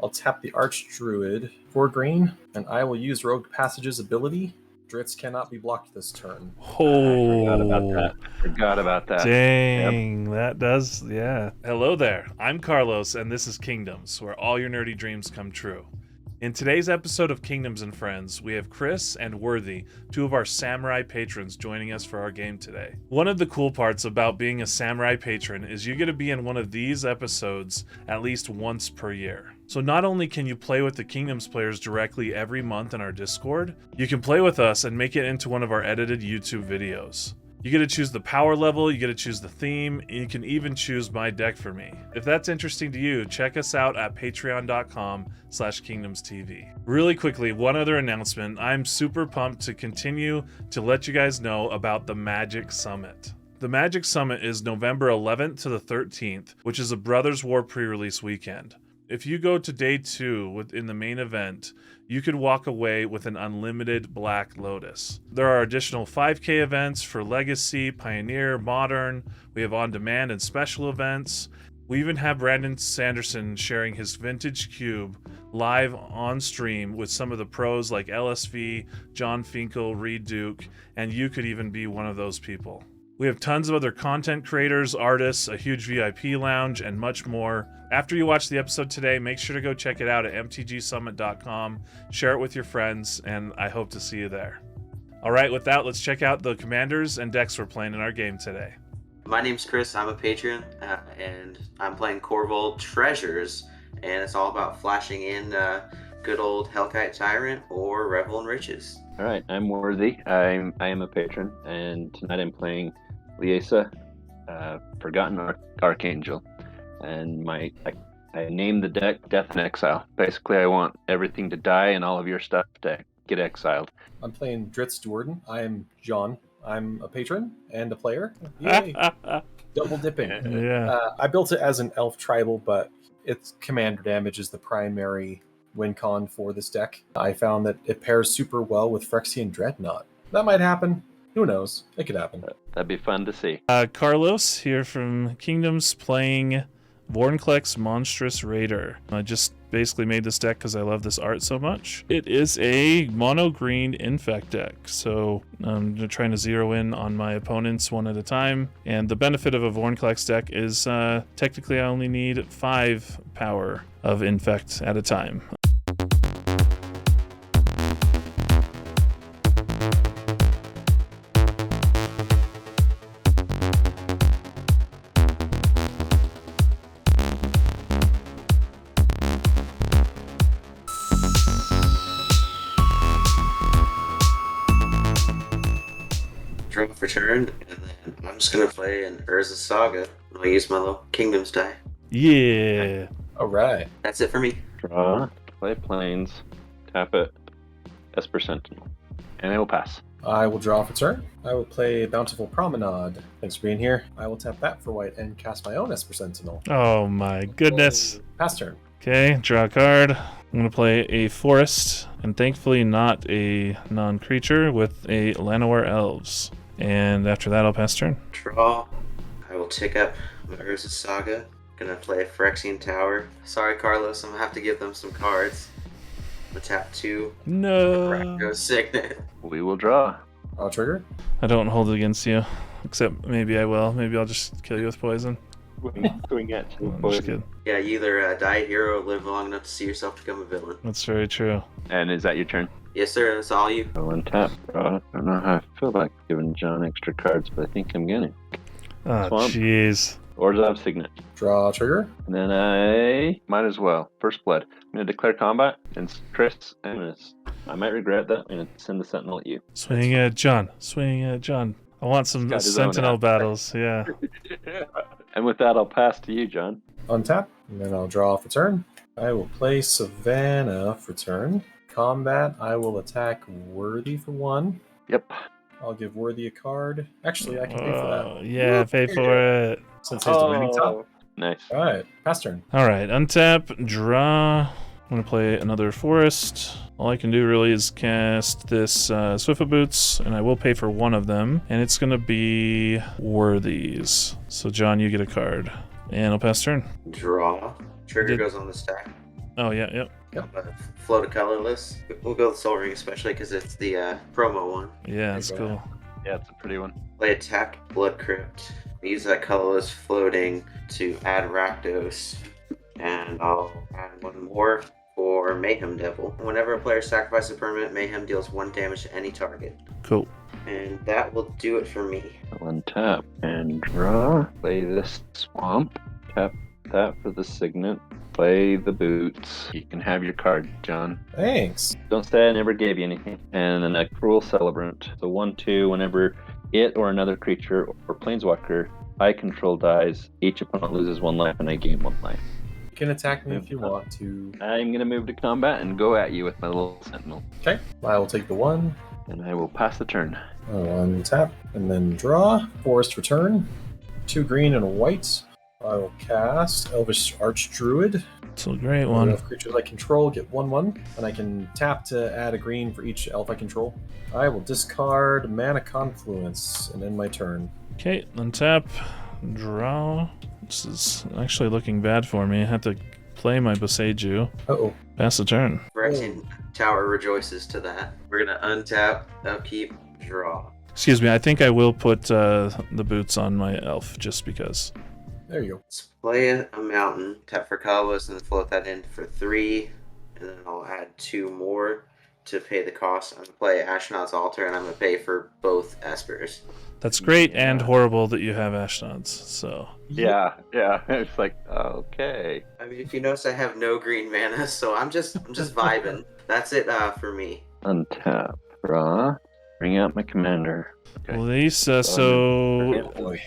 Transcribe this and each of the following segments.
I'll tap the Archdruid for green, and I will use Rogue Passage's ability. Drizzt cannot be blocked this turn. Oh, Forgot about that. dang, that does, yeah. Hello there, I'm Carlos, and this is Kingdoms, where all your nerdy dreams come true. In today's episode of Kingdoms and Friends, we have Chris and Worthy, two of our Samurai patrons, joining us for our game today. One of the cool parts about being a Samurai patron is you get to be in one of these episodes at least once per year. So not only can you play with the Kingdoms players directly every month in our Discord, you can play with us and make it into one of our edited YouTube videos. You get to choose the power level, you get to choose the theme, and you can even choose my deck for me. If that's interesting to you, check us out at patreon.com/KingdomsTV. Really quickly, one other announcement. I'm super pumped to continue to let you guys know about the Magic Summit. The Magic Summit is November 11th to the 13th, which is a Brothers War pre-release weekend. If you go to day 2 within the main event, you could walk away with an unlimited Black Lotus. There are additional 5K events for Legacy, Pioneer, Modern. We have on-demand and special events. We even have Brandon Sanderson sharing his vintage cube live on stream with some of the pros like LSV, John Finkel, Reed Duke, and you could even be one of those people. We have tons of other content creators, artists, a huge VIP lounge, and much more. After you watch the episode today, make sure to go check it out at mtgsummit.com, share it with your friends, and I hope to see you there. All right, with that, let's check out the commanders and decks we're playing in our game today. My name's Chris, I'm a patron, and I'm playing Korvold Treasures, and it's all about flashing in good old Hellkite Tyrant or Revel in Riches. All right, I'm Worthy. I am a patron, and tonight I'm playing Liesa, Forgotten Archangel, and I named the deck Death and Exile. Basically, I want everything to die and all of your stuff to get exiled. I'm playing Drizzt Warden. I'm John. I'm a patron and a player. Yay! Double dipping. Yeah. I built it as an elf tribal, but its commander damage is the primary win con for this deck. I found that it pairs super well with Phyrexian Dreadnought. That might happen. Who knows? It could happen. That'd be fun to see. Carlos here from Kingdoms playing Vorinclex Monstrous Raider. I just basically made this deck because I love this art so much. It is a mono green infect deck, so I'm trying to zero in on my opponents one at a time. And the benefit of a Vorinclex deck is technically I only need 5 power of infect at a time. Draw for turn, and then I'm just going to play an Urza Saga. I'll use my little Kingdoms die. Yeah. All right. That's it for me. Draw, play Plains, tap it, Esper Sentinel, and I will pass. I will draw for turn. I will play Bountiful Promenade. Thanks for being here. I will tap that for white and cast my own Esper Sentinel. Oh my goodness. Pass turn. Okay, draw a card. I'm going to play a forest, and thankfully not a non-creature, with a Llanowar Elves. And after that, I'll pass turn. Draw. I will tick up my Urza Saga. Gonna play Phyrexian Tower. Sorry, Carlos, I'm gonna have to give them some cards. I'm gonna tap 2. No. Rakdos Signet. We will draw. I'll trigger. I don't hold it against you. Except maybe I will. Maybe I'll just kill you with poison. Going at I'm just kidding. Yeah, you either die a hero or live long enough to see yourself become a villain. That's very true. And is that your turn? Yes, sir, that's all you. I'll untap. Draw. I don't know how I feel like giving John extra cards, but I think I'm gonna. Oh, Swamp. jeez. Orzhov Signet. Draw trigger. And then I might as well. First blood. I'm going to declare combat. And Chris, I might regret that. I'm going to send the Sentinel at you. Swing at John. Swing at John. I want some got his own Sentinel app. battles. Yeah. And with that, I'll pass to you, John. Untap. And then I'll draw for turn. I will play Savannah for turn. Combat. I will attack Worthy for 1. Yep. I'll give Worthy a card. Actually, I can pay for that. Yeah, pay for it. Since he's the winning top. Nice. All right. Pass turn. All right, untap, draw. I'm going to play another forest. All I can do really is cast this Swiftfoot Boots, and I will pay for 1 of them. And it's going to be Worthies. So, John, you get a card. And I'll pass turn. Draw. Trigger goes on the stack. Oh, yeah, yep. Float a colorless. We'll go with Soul Ring, especially because it's the promo one. Yeah, it's cool. Yeah, it's a pretty one. Play a tapped Blood Crypt. Use that colorless floating to add Rakdos, and I'll add one more for Mayhem Devil. Whenever a player sacrifices a permanent, Mayhem deals 1 damage to any target. Cool. And that will do it for me. I'll untap and draw. Play this swamp. Tap that for the signet. Play the boots. You can have your card, John. Thanks. Don't say I never gave you anything. And then a Cruel Celebrant. So 1/2, whenever it or another creature or planeswalker I control dies, each opponent loses 1 life and I gain 1 life. You can attack me if you want to. I'm going to move to combat and go at you with my little sentinel. Okay. I will take the 1. And I will pass the turn. I'll untap and then draw. Forest Return. 2 green and a white. I will cast Elvish Archdruid. It's a great one. Elf creatures I control get 1/1, and I can tap to add a green for each elf I control. I will discard Mana Confluence and end my turn. Okay, untap, draw. This is actually looking bad for me. I have to play my Boseiju. Uh-oh. Pass the turn. Phyrexian Tower rejoices to that. We're going to untap, upkeep, draw. Excuse me, I think I will put the boots on my elf just because. There you go. Let's play a mountain, tap for colorless, and then float that in for 3. And then I'll add 2 more to pay the cost. I'm going to play Astronaut's Altar, and I'm going to pay for both Espers. That's great and horrible that you have Ashnod's, so. Yeah. It's like, okay. I mean, if you notice, I have no green mana, so I'm just vibing. That's it for me. Untap, draw, bring out my commander. Okay. Liesa, so Oh, boy.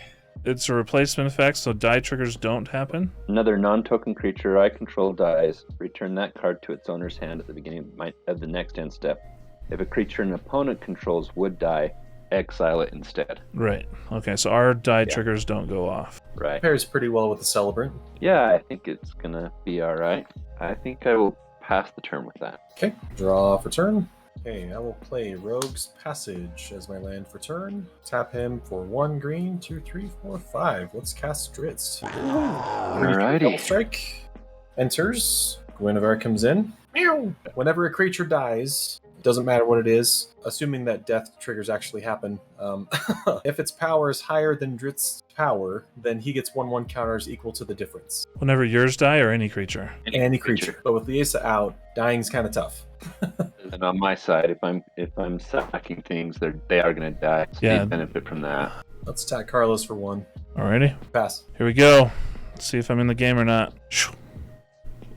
it's a replacement effect, so die triggers don't happen? Another non-token creature I control dies. Return that card to its owner's hand at the beginning of the next end step. If a creature an opponent controls would die, exile it instead. Right. Okay, so our die triggers don't go off. Right. Pairs pretty well with the Celebrant. Yeah, I think it's gonna be alright. I think I will pass the turn with that. Okay. Draw for turn. Okay, I will play Rogue's Passage as my land for turn. Tap him for 1 green, 2, 3, 4, 5. Let's cast Drizzt. Alrighty. Double strike. Enters. Guinevere comes in. Meow. Whenever a creature dies, doesn't matter what it is, assuming that death triggers actually happen. If its power is higher than Drizzt's power, then he gets 1/1 counters equal to the difference. Whenever yours die or any creature? Any creature. But with Liesa out, dying's kind of tough. And on my side, if I'm sacking things, they are gonna die. So Yeah. they benefit from that. Let's attack Carlos for 1. Alrighty. Pass. Here we go. Let's see if I'm in the game or not.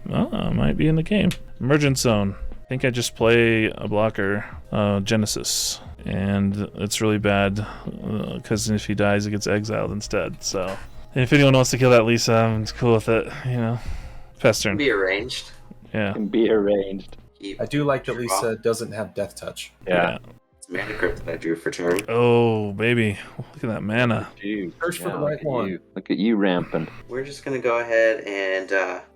Oh, I might be in the game. Emergent Zone. I think I just play a blocker, Genesis. And it's really bad, because if he dies, he gets exiled instead. So, if anyone wants to kill that Liesa, I'm cool with it, Pass turn. Be arranged. Yeah. Can be arranged. I do like that Liesa doesn't have Death Touch. Yeah. It's Mana Crypt that I drew for turn. Oh, baby. Look at that mana. Dude, Search for the right one. Look at you ramping. We're just going to go ahead and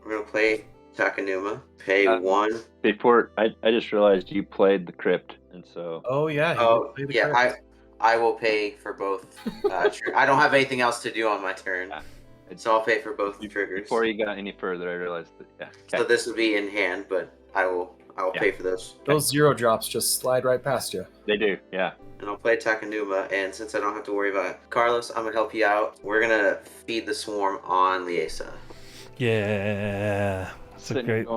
we're going to play Takenuma. Pay 1. Before, I just realized you played the crypt, and so... Oh, yeah. Oh, yeah, I will pay for both. I don't have anything else to do on my turn. So I'll pay for both triggers. Before you got any further, I realized that, yeah. Okay. So this will be in hand, but I will pay for those. Those 0 drops just slide right past you. They do, yeah. And I'll play Takenuma, and since I don't have to worry about it, Carlos, I'm going to help you out. We're going to feed the swarm on Liesa. Yeah. It's a great...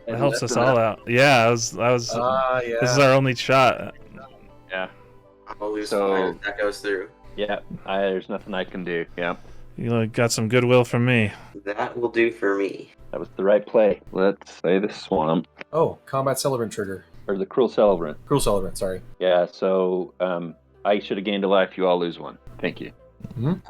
It And helps us that's all out. Yeah, I was. Yeah. This is our only shot. Yeah. I'll lose So- mine if that goes through. Yeah, there's nothing I can do. Yeah, You got some goodwill from me. That will do for me. that was the right play. Let's play the swamp, Oh, Combat Celebrant trigger. or the Cruel Celebrant. Cruel Celebrant, sorry. Yeah, so I should have gained a life. You all lose 1. Thank you.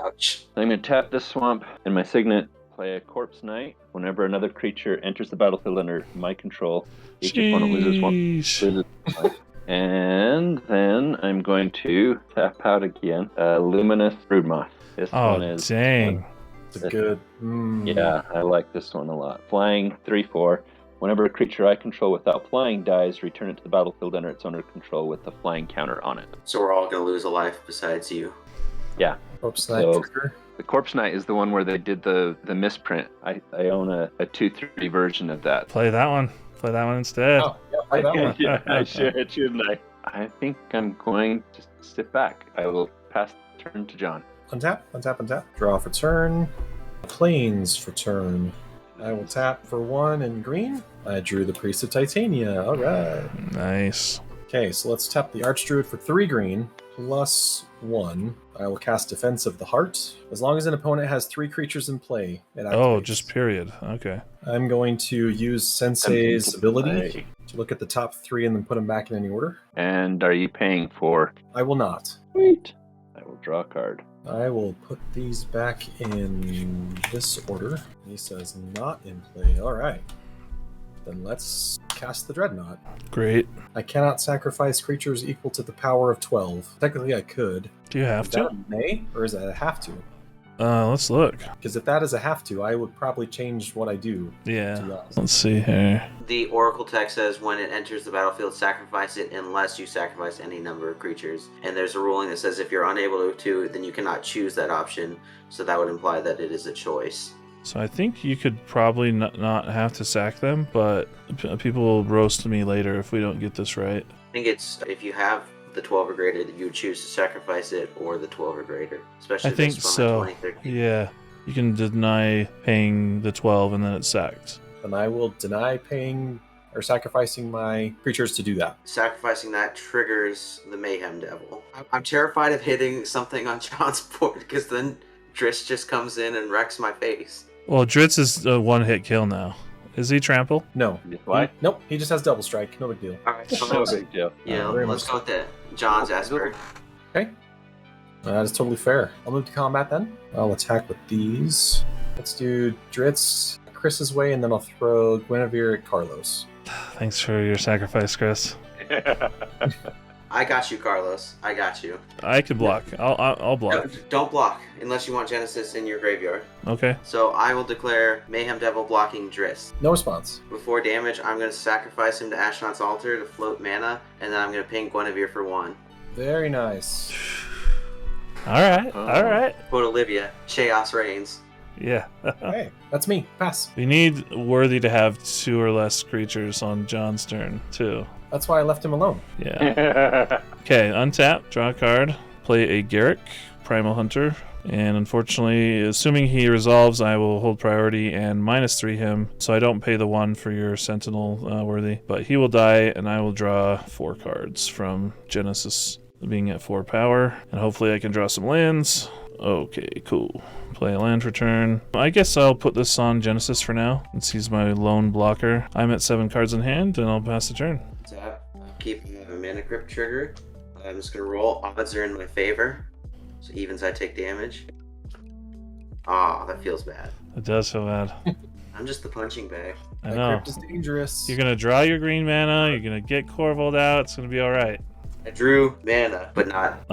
Ouch. I'm going to tap this swamp, and my signet, play a Corpse Knight. Whenever another creature enters the battlefield under my control, each opponent loses 1. Sheesh. And then I'm going to tap out again. Luminous Broodmoth. This one Oh, is... dang. It's a good... Yeah, I like this one a lot. Flying 3/4. Whenever a creature I control without flying dies, return it to the battlefield under its owner control with the flying counter on it. So we're all going to lose a life besides you. Yeah. Corpse Knight So- trigger. The Corpse Knight is the one where they did the misprint. I own a 2/3 version of that. Play that one. Play that one instead. Oh, yeah, play that one. Yeah, I should, shouldn't I? I think I'm going to sit back. I will pass the turn to John. Untap, untap, untap. Draw for turn. Plains for turn. I will tap for 1 in green. I drew the Priest of Titania. All right. Nice. Okay, so let's tap the Archdruid for 3 green. +1. I will cast Defense of the Heart. As long as an opponent has 3 creatures in play, it activates. Oh, just period. Okay. I'm going to use Sensei's ability to look at the top 3 and then put them back in any order. And are you paying for? I will not. Wait. I will draw a card. I will put these back in this order. Liesa is not in play. All right. Then let's cast the Dreadnought. Great. I cannot sacrifice creatures equal to the power of 12. Technically, I could. Do you have Is to? that a may, or is that a have to? Let's look. Because if that is a have to, I would probably change what I do. To be Yeah. honest. Let's see here. The Oracle text says when it enters the battlefield, sacrifice it unless you sacrifice any number of creatures. And there's a ruling that says if you're unable to, then you cannot choose that option. So that would imply that it is a choice. So I think you could probably not have to sack them, but people will roast me later if we don't get this right. I think it's if you have the 12 or greater that you would choose to sacrifice it or the 12 or greater. Especially I think this from so. 2013. Yeah. You can deny paying the 12 and then it's sacked. Then I will deny paying or sacrificing my creatures to do that. Sacrificing that triggers the Mayhem Devil. I'm terrified of hitting something on John's board because then Drizzt just comes in and wrecks my face. Well, Drizzt is a one-hit kill now. Is he trample? No. Why? Nope. He just has double strike. No big deal. All right, so No let's, big deal. yeah, very let's much go with the John's Esper. Okay. That is totally fair. I'll move to combat then. I'll attack with these. Let's do Drizzt Chris's way, and then I'll throw Guinevere at Carlos. Thanks for your sacrifice, Chris. I got you, Carlos. I got you. I could block. I'll No, block. don't block unless you want Genesis in your graveyard. Okay. So I will declare Mayhem Devil blocking Drizzt. No response. Before damage, I'm going to sacrifice him to Ashnod's Altar to float mana, and then I'm going to ping Guinevere for 1. Very nice. All right. All right. Quote Olivia, Chaos reigns. Yeah. Hey, that's me. Pass. We need Worthy to have 2 or less creatures on John's turn, too. That's why I left him alone. Yeah. Okay, untap, draw a card, play a Garrick, Primal Hunter, and unfortunately, assuming he resolves, I will hold priority and -3 him, so I don't pay the 1 for your Sentinel Worthy. But he will die, and I will draw 4 cards from Genesis, being at 4 power, and hopefully I can draw some lands. Okay, cool. Play a land for turn. I guess I'll put this on Genesis for now, since he's my lone blocker. I'm at 7 cards in hand, and I'll pass the turn. Tap. Keep a Mana Crypt trigger. I'm just going to roll. Odds are in my favor. So evens I take damage. Ah, that feels bad. It does feel bad. I'm just the punching bag. I That know. crypt is dangerous. You're gonna draw your green mana. You're gonna get Korvold out. It's gonna be all right. I drew mana, but not.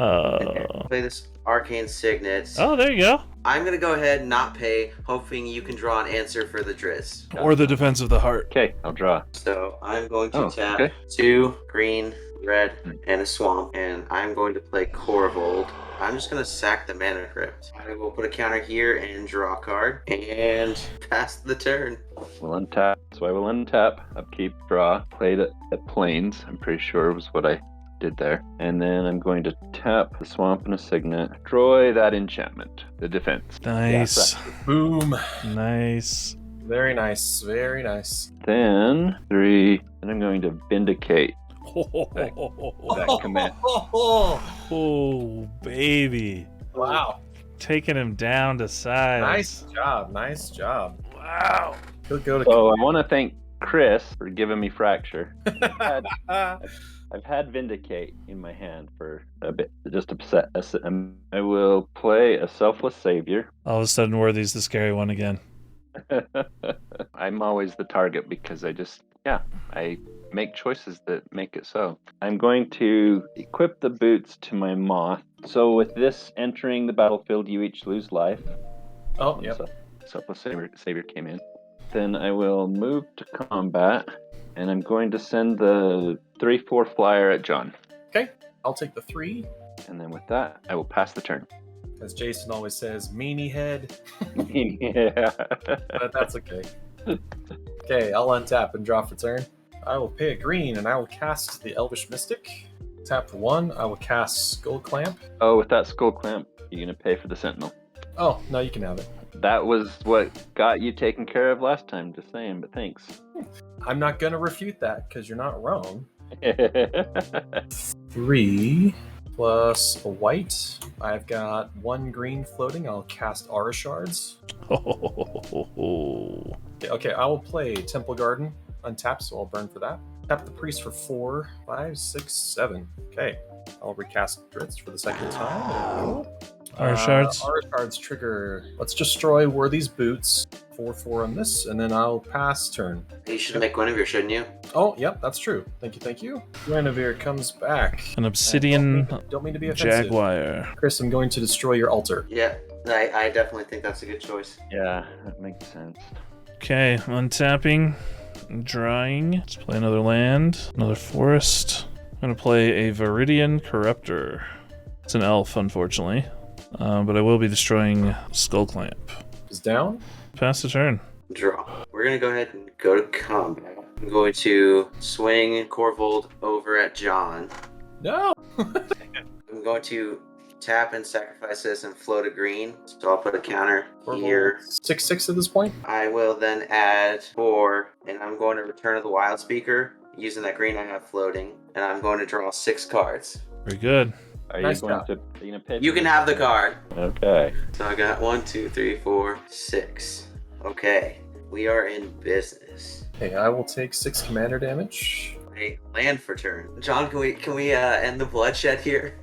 Play this Arcane Signet. Oh, there you go. I'm going to go ahead and not pay, hoping you can draw an answer for the Drizzt. Or the Defense of the Heart. Okay, I'll draw. So I'm going to tap okay. 2 green, red, and a swamp, and I'm going to play Korvold. I'm just going to sack the Mana Crypt. I will put a counter here and draw a card, and pass the turn. We'll untap. So I will untap, upkeep, draw, play it at Plains. I'm pretty sure was what I did there. And then I'm going to tap the swamp and a signet. Destroy that enchantment. The defense. Nice. Boom. Nice. Very nice. Very nice. Then 3. Then I'm going to vindicate that command. Oh, baby. Wow. Taking him down to size. Nice job. Nice job. Wow. He'll go to. So I want to thank Chris for giving me Fracture. I've had Vindicate in my hand for a bit, just a set. I will play a Selfless Savior. All of a sudden, Worthy's the scary one again. I'm always the target because I make choices that make it so. I'm going to equip the boots to my Moth. So with this entering the battlefield, you each lose life. Oh, yep. So Selfless Savior came in. Then I will move to combat. And I'm going to send the 3/4 flyer at John. Okay. I'll take the 3. And then with that, I will pass the turn. As Jason always says, meanie head. Yeah. But that's okay. Okay, I'll untap and draw for turn. I will pay a green and I will cast the Elvish Mystic. Tap for 1, I will cast Skull Clamp. Oh, with that skull clamp, you're gonna pay for the Sentinel. Oh, no, you can have it. That was what got you taken care of last time, just saying, but thanks. I'm not going to refute that because you're not wrong. 3 plus a white. I've got 1 green floating. I'll cast Aura Shards. Okay, I will play Temple Garden untap, so I'll burn for that. Tap the Priest for 4, 5, 6, 7. Okay, I'll recast Drizzt for the second time. There we go. Aura Shards. Aura Shards trigger. Let's destroy Worthy's Boots. 4/4 on this, and then I'll pass turn. You should make Guinevere, shouldn't you? Oh, yep, that's true. Thank you, thank you. Guinevere comes back. An obsidian Don't mean to be offensive. jaguar. Chris, I'm going to destroy your altar. Yeah, I definitely think that's a good choice. Yeah, that makes sense. Okay, untapping, drawing. Let's play another land, another forest. I'm gonna play a Viridian Corruptor. It's an elf, unfortunately, but I will be destroying Skull Clamp. Is down. Pass the turn. Draw. We're gonna go ahead and go to combat. I'm going to swing Korvold over at John. No. I'm going to tap and sacrifice this and float a green. So I'll put a counter here. 6/6 at this point. I will then add 4, and I'm going to Return of the Wild Speaker using that green I have floating, and I'm going to draw 6 cards. Very good. Are Nice you going job. to? Are you gonna pay? You can have the card. Okay. So I got 1, 2, 3, 4, 6. Okay, we are in business. Okay, I will take 6 commander damage. Hey, land for turn. John, can we end the bloodshed here?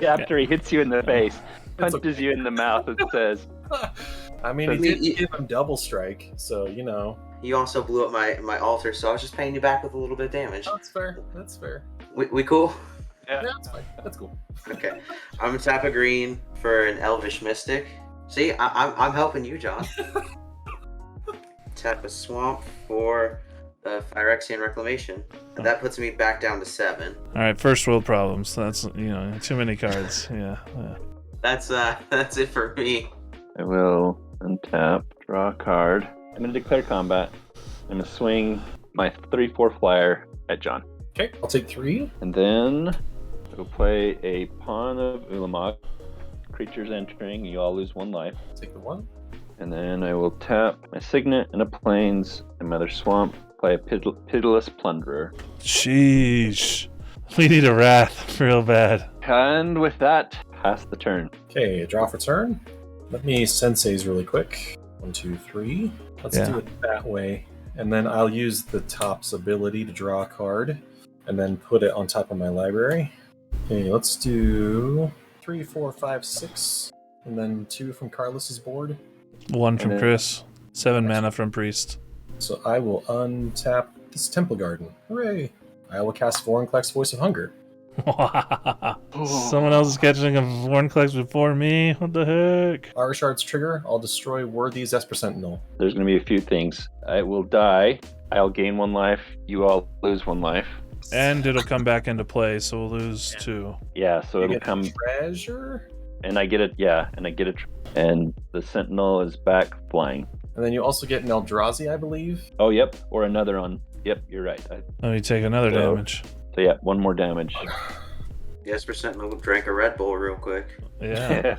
After he hits you in the face, It's punches you in the mouth, and says, I mean, he did give him double strike, so you know. You also blew up my altar, so I was just paying you back with a little bit of damage. That's fair. That's fair. We cool? Yeah, that's fine. That's cool. Okay, I'm gonna tap a green for an Elvish Mystic. See, I'm helping you, John. Tap a swamp for Phyrexian Reclamation. And that puts me back down to 7. All right, first world problems. That's too many cards. Yeah. That's it for me. I will untap, draw a card. I'm going to declare combat. I'm going to swing my 3/4 flyer at John. Okay, I'll take 3. And then I will play a Pawn of Ulamog. Creatures entering, you all lose 1 life. Take the 1. And then I will tap my Signet and a Plains, another Swamp, play a Pitiless Plunderer. Sheesh. We need a Wrath real bad. And with that, pass the turn. Okay, draw for turn. Let me senseis really quick. 1, 2, 3. Let's do it that way. And then I'll use the top's ability to draw a card and then put it on top of my library. Okay, let's do 3, 4, 5, 6. And then 2 from Carlos's board. 1 from Chris. 7 mana from Priest. So I will untap this Temple Garden. Hooray! I will cast Vorinclex Voice of Hunger. Someone else is catching a Vorinclex before me? What the heck? Aura Shards trigger. I'll destroy Worthy's Esper Sentinel. There's going to be a few things. I will die. I'll gain 1 life. You all lose 1 life. And it'll come back into play, so we'll lose 2. Yeah, so You it'll get come. treasure. And I get it. Yeah, and I get it. And the Sentinel is back flying. And then you also get an Eldrazi, I believe. Oh, yep. Or another on. Yep, you're right. Oh, you take another damage. So yeah, 1 more damage. The Esper Sentinel drank a Red Bull real quick. Yeah.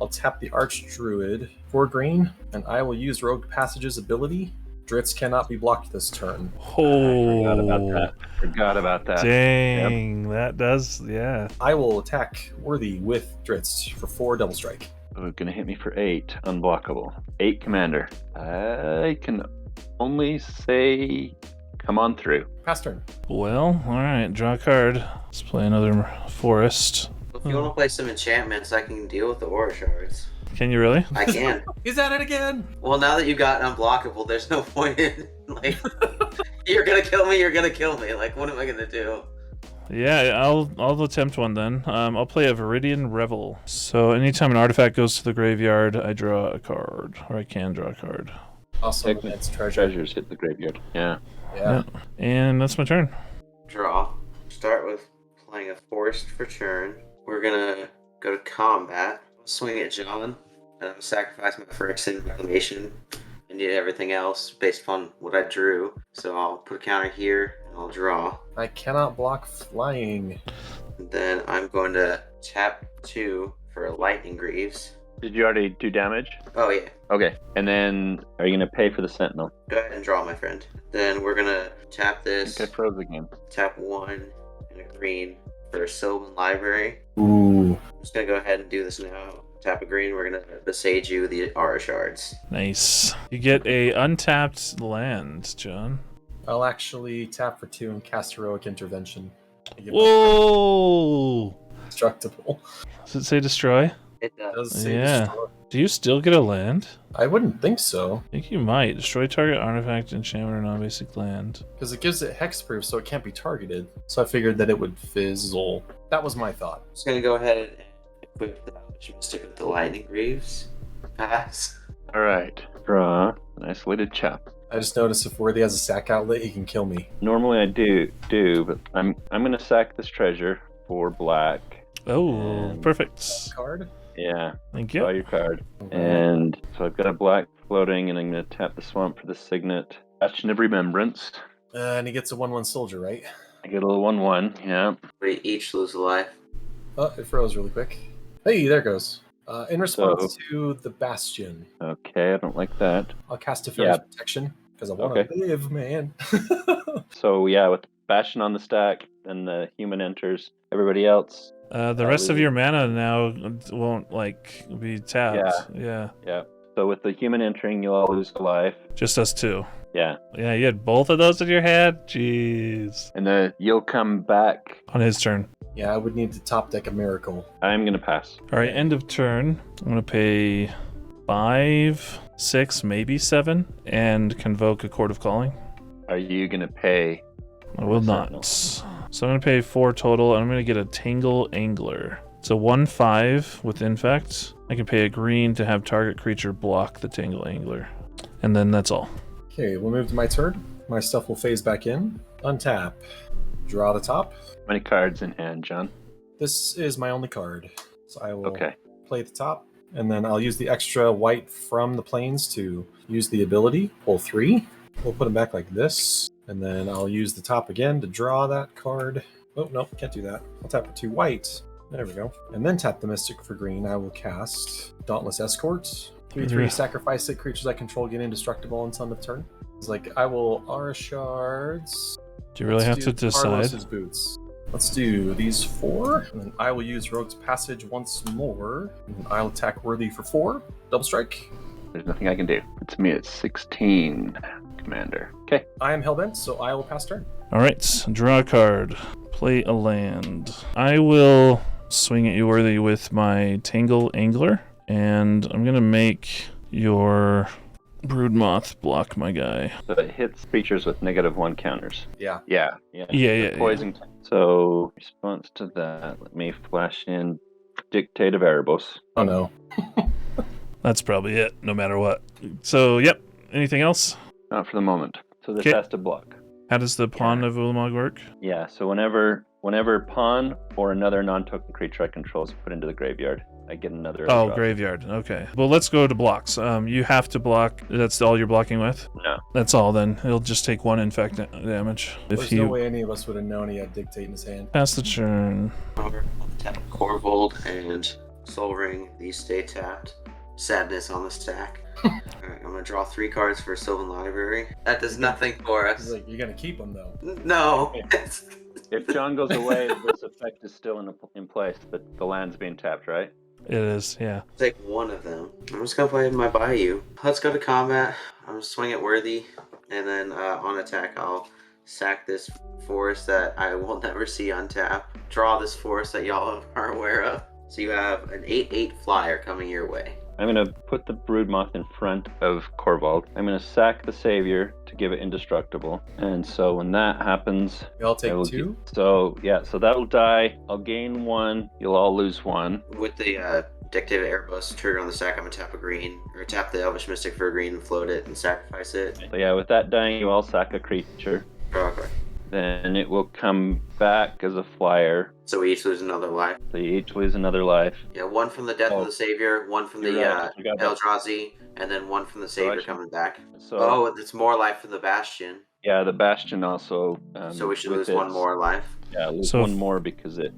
I'll tap the Archdruid for green, and I will use Rogue Passage's ability. Drizzt cannot be blocked this turn. Oh. Forgot about that. Dang, that does, yeah. I will attack Worthy with Drizzt for 4 double strike. Oh, gonna hit me for 8. Unblockable. 8 commander. I can only say come on through. Pass turn. Well, alright, draw a card. Let's play another forest. If you want to play some enchantments, I can deal with the Aura Shards. Can you really? I can. He's at it again! Well, now that you got unblockable, there's no point in, like, you're gonna kill me. Like, what am I gonna do? Yeah, I'll attempt one then. I'll play a Viridian Revel. So anytime an artifact goes to the graveyard, I draw a card. Or I can draw a card. Also, it's treasure. Treasures hit the graveyard. Yeah. Yeah. And that's my turn. Draw. Start with playing a forest for turn. We're gonna go to combat, swing at John, sacrifice my Phyrexian Reclamation, and do everything else based upon what I drew. So I'll put a counter here, and I'll draw. I cannot block flying. And then I'm going to tap 2 for Lightning Greaves. Did you already do damage? Oh yeah. Okay. And then, are you going to pay for the Sentinel? Go ahead and draw, my friend. Then we're going to tap I this, think I froze again. tap 1 and a green for Sylvan Library. Ooh. I'm just going to go ahead and do this now. Tap a green, we're going to besage you with the Aura Shards. Nice. You get a untapped land, John. I'll actually tap for 2 and cast Heroic Intervention. Whoa! Destructible. Does it say destroy? It It does. does say Yeah. destroy. Do you still get a land? I wouldn't think so, I think you might. Destroy target artifact, enchantment, or non-basic land. because it gives it hexproof, so it can't be targeted. So I figured that it would fizzle. That was my thought. I'm just going to go ahead and equip the Mystic with the Lightning Greaves. Pass. All right. Draw an isolated chap. I just noticed if Worthy has a sack outlet, he can kill me. Normally I do, but I'm going to sack this treasure for black. Oh, And- perfect. Card? Yeah. Thank Draw you. your card. And so I've got a black floating, and I'm going to tap the swamp for the signet. Bastion of Remembrance. And he gets a 1/1 soldier, right? I get a little 1/1. Yeah. We each lose a life. Oh, it froze really quick. Hey, there it goes. In response to the Bastion, Okay, I don't like that. I'll cast Defender's Protection, because I want to Okay. live, man. So yeah, with Bastion on the stack, and the human enters. Everybody else, The rest of your mana now won't be tapped. Yeah. yeah. So with the human entering, you'll all lose a life. Just us two. Yeah. Yeah, you had both of those in your hand? Jeez. And then you'll come back. On his turn. Yeah, I would need to top deck a Miracle. I'm gonna pass. Alright, end of turn. I'm going to pay 5, 6, maybe 7, and convoke a Court of Calling. Are you gonna pay? I will Sentinel. not. So I'm going to pay 4 total, and I'm going to get a Tangle Angler. It's a 1/5 with Infect. I can pay a green to have target creature block the Tangle Angler. And then that's all. Okay, we'll move to my turn. My stuff will phase back in. Untap. Draw the top. How many cards in hand, John? This is my only card. So I will Okay. play the top, and then I'll use the extra white from the plains to use the ability. Pull 3. We'll put them back like this, and then I'll use the top again to draw that card. Oh, no, can't do that. I'll tap for 2 white. There we go. And then tap the Mystic for green. I will cast Dauntless Escort. 3/3, Yeah. sacrifice it. Creatures I control get indestructible on end of turn. It's like, I will Aura Shards. Do you really have to decide? Carlos's Boots. Let's do these 4, and then I will use Rogue's Passage once more. And I'll attack Worthy for 4. Double strike. There's nothing I can do. It's me at 16, Commander. Okay. I am Hellbent, so I will pass turn. Alright, draw a card. Play a land. I will swing at you, Worthy, with my Tangle Angler, and I'm going to make your Broodmoth block my guy. So it hits creatures with -1 counters. Yeah. Yeah. Yeah. Poison. So, response to that, let me flash in Dictate of Erebos. Oh no. That's probably it, no matter what. So, yep. Anything else? Not for the moment. So this 'Kay. has to block. How does the Pawn of Ulamog work? Yeah, so whenever pawn or another non-token creature I control is put into the graveyard, I get another. Oh, draw. graveyard. Okay. Well, let's go to blocks. You have to block. That's all you're blocking with? No. That's all then. It'll just take 1 infect damage. If There's you no way any of us would have known he had Dictate in his hand. pass the turn. Tap Korvold and Soul Ring. These stay tapped. Sadness on the stack. Alright, I'm gonna draw 3 cards for Sylvan Library. That does nothing for He's us. like, you're gonna keep him though. No. If John goes away, this effect is still in place, but the land's being tapped, right? It is, yeah. Take one of them. I'm just gonna play my Bayou. Let's go to combat. I'm gonna swing at Worthy, and then on attack, I'll sack this forest that I will never see untap. Draw this forest that y'all are aware of. So you have an 8/8 flyer coming your way. I'm going to put the Broodmoth in front of Korvold. I'm going to sack the Savior to give it indestructible. And so when that happens... Y'all take I will 2? So that'll die. I'll gain 1. You'll all lose 1. With the Dictate of Erebos trigger on the stack, I'm gonna tap a green, or tap the Elvish Mystic for a green and float it and sacrifice it. So yeah, with that dying, you all sack a creature. Draw a card. then it will come back as a flyer. So we each lose another life. So you each lose another life. Yeah, one from the Death of the Savior, one from the You're right, I forgot that. Eldrazi, and then one from the Savior coming back. So Oh, it's more life for the Bastion. yeah, the Bastion also. So we should with lose one more life. Yeah, lose So one more because it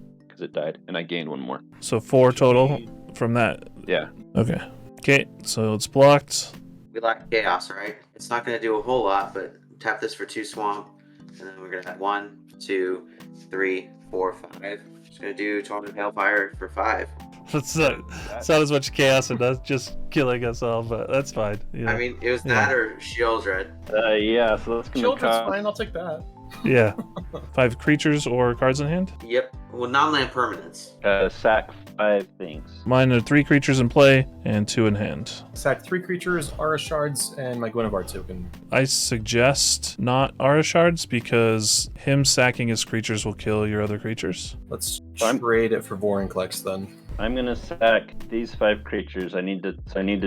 died, and I gained one more. So 4 total from that. Yeah. Okay. Okay, so it's blocked. We lack Chaos, right? It's not going to do a whole lot, but tap this for 2 Swamp, and then we're going to have 1, 2, 3, 4, 5. Just going to do Torment of Hellfire for 5. It's not as much chaos and that's just killing us all, but that's fine. Yeah. I mean, it was that or Shield Dread. Yeah, so that's going to Children's cost... fine, I'll take that. Yeah. 5 creatures or cards in hand? Yep. Well, non-land permanents. Sack 5 things. Mine are 3 creatures in play and 2 in hand. Sack 3 creatures, Aura Shards, and my Guinevere token. I suggest not Aura Shards because him sacking his creatures will kill your other creatures. Let's trade it for Vorinclex then. I'm gonna sack these 5 creatures. I need to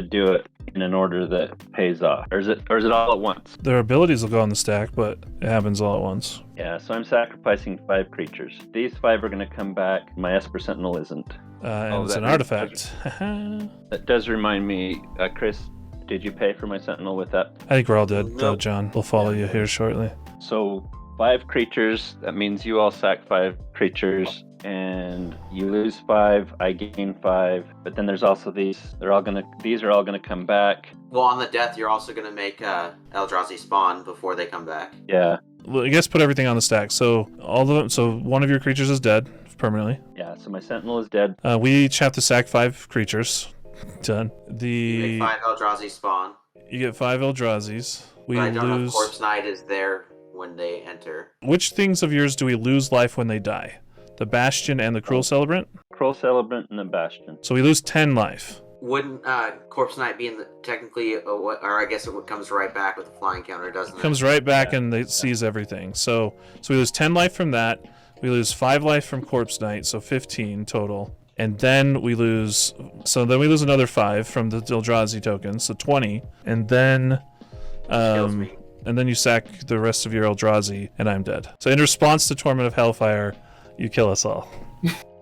do it in an order that pays off. Or is it all at once? Their abilities will go on the stack, but it happens all at once. Yeah, so I'm sacrificing 5 creatures. These 5 are gonna come back. My Esper Sentinel isn't. And it's an artifact. That does remind me, Chris, did you pay for my Sentinel with that? I think we're all dead, Nope. John. We'll follow you here shortly. So 5 creatures, that means you all sack 5 creatures, and you lose 5, I gain 5, but then there's also these are all gonna come back. Well, on the Death, you're also going to make Eldrazi spawn before they come back. Yeah. Well, I guess put everything on the stack. So all of them. So one of your creatures is dead permanently. Yeah, so my Sentinel is dead. We each have to sack 5 creatures. Done. You make 5 Eldrazi spawn. You get 5 Eldrazi's. We But I don't know if lose. Corpse Knight is there when they enter. Which things of yours do we lose life when they die? The Bastion and the Cruel Celebrant. Cruel Celebrant and the Bastion. So we lose 10 life. Wouldn't Corpse Knight be in the technically, or I guess it comes right back with the flying counter, doesn't it? Comes right back and it sees everything. So we lose 10 life from that. We lose 5 life from Corpse Knight, so 15 total. And then we lose another 5 from the Eldrazi tokens, so 20. And then Kills me. and then you sack the rest of your Eldrazi and I'm dead. So in response to Torment of Hellfire, you kill us all.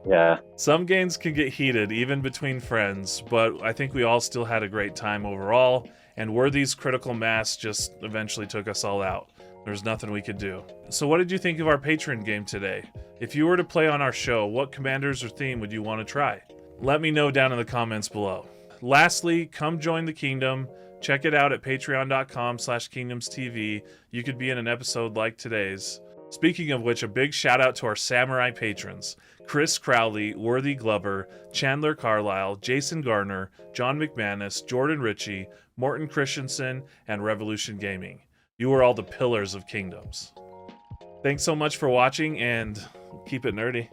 Yeah. Some games can get heated, even between friends, but I think we all still had a great time overall, and Worthy's critical mass just eventually took us all out. There's nothing we could do. So what did you think of our Patreon game today? If you were to play on our show, what commanders or theme would you want to try? Let me know down in the comments below. Lastly, come join the kingdom. Check it out at patreon.com/KingdomsTV. You could be in an episode like today's. Speaking of which, a big shout out to our Samurai patrons: Chris Crowley, Worthy Glover, Chandler Carlisle, Jason Gardner, John McManus, Jordan Ritchie, Morton Christensen, and Revolution Gaming. You are all the pillars of Kingdoms. Thanks so much for watching, and keep it nerdy.